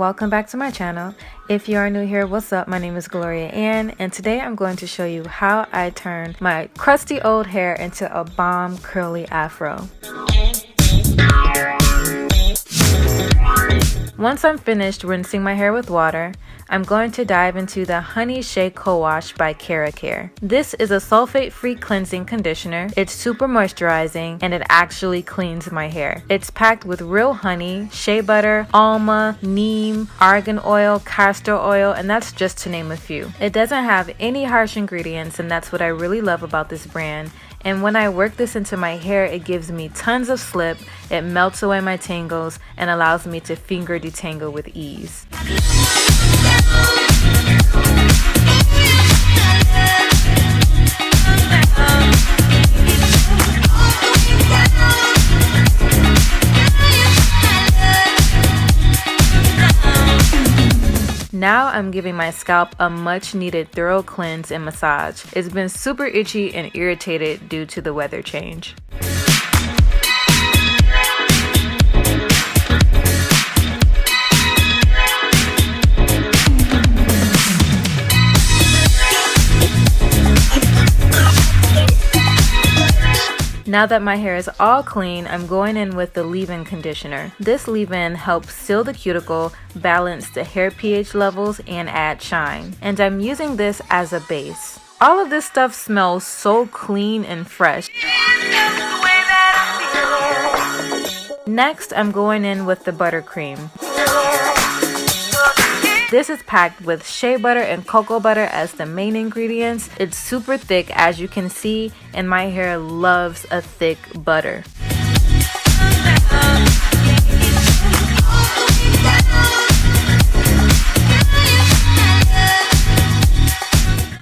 welcome back to my channel. If you are new here, what's up? My name is Gloria Ann, and today I'm going to show you how I turned my crusty old hair into a bomb curly afro. Once I'm finished rinsing my hair with water, I'm going to dive into the Honey Shea Co-Wash by Caracara. This is a sulfate-free cleansing conditioner. It's super moisturizing and it actually cleans my hair. It's packed with real honey, shea butter, almond, neem, argan oil, castor oil, and that's just to name a few. It doesn't have any harsh ingredients, and that's what I really love about this brand. And when I work this into my hair, it gives me tons of slip, it melts away my tangles, and allows me to finger detangle with ease. Now I'm giving my scalp a much needed thorough cleanse and massage. It's been super itchy and irritated due to the weather change. Now that my hair is all clean, I'm going in with the leave-in conditioner. This leave-in helps seal the cuticle, balance the hair pH levels, and add shine. And I'm using this as a base. All of this stuff smells so clean and fresh. Next, I'm going in with the buttercream. This is packed with shea butter and cocoa butter as the main ingredients. It's super thick, as you can see, and my hair loves a thick butter.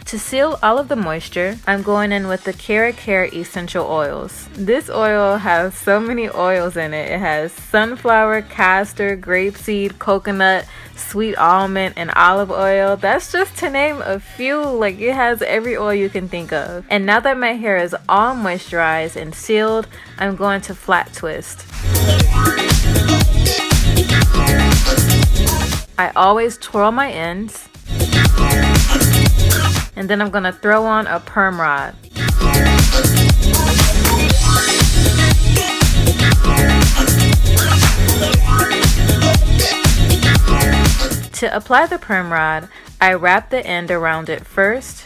To seal all of the moisture, I'm going in with the Caracara essential oils. This oil has so many oils in it. It has sunflower, castor, grapeseed, coconut, sweet almond, and olive oil. That's just to name a few. Like, it has every oil you can think of. And now that my hair is all moisturized and sealed, I'm going to flat twist. I always twirl my ends. And then I'm going to throw on a perm rod. To apply the perm rod, I wrap the end around it first,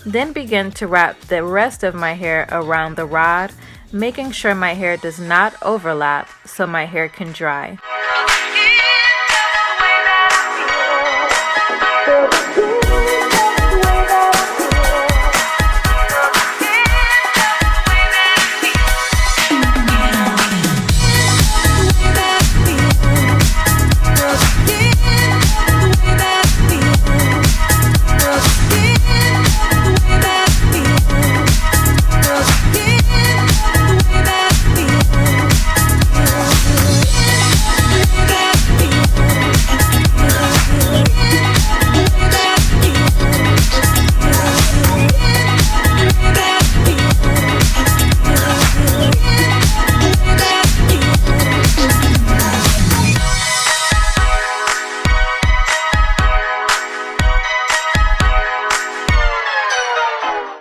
then begin to wrap the rest of my hair around the rod, making sure my hair does not overlap so my hair can dry.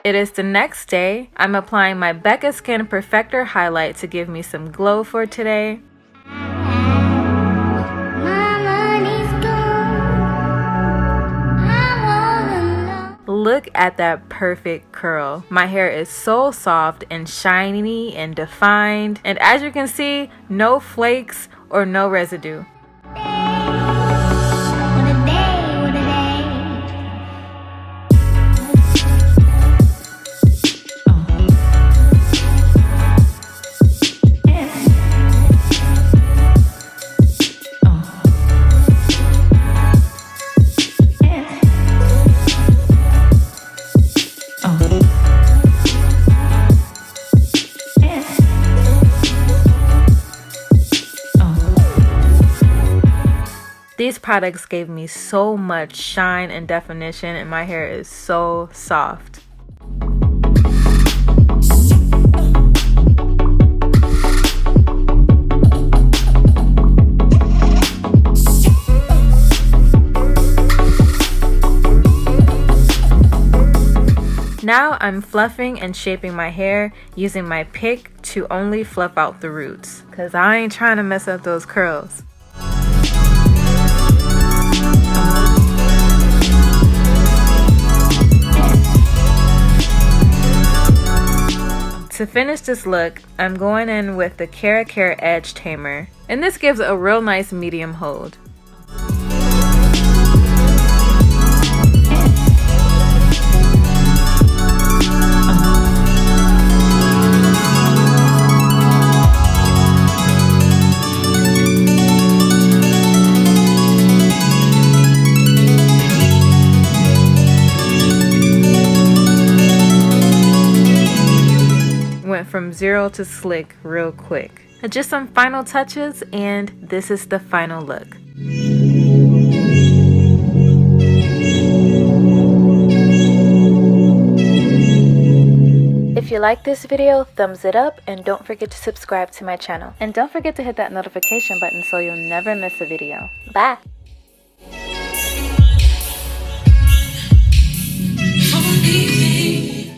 It is the next day. I'm applying my Becca Skin Perfector highlight to give me some glow for today. Look at that perfect curl. My hair is so soft and shiny and defined. And as you can see, no flakes or no residue. These products gave me so much shine and definition, and my hair is so soft. Now I'm fluffing and shaping my hair using my pick to only fluff out the roots, cause I ain't trying to mess up those curls. To finish this look, I'm going in with the Caracara Edge Tamer, and this gives a real nice medium hold. Went from zero to slick real quick. Just some final touches and this is the final look. If you like this video, thumbs it up and don't forget to subscribe to my channel. And don't forget to hit that notification button so you'll never miss a video. Bye!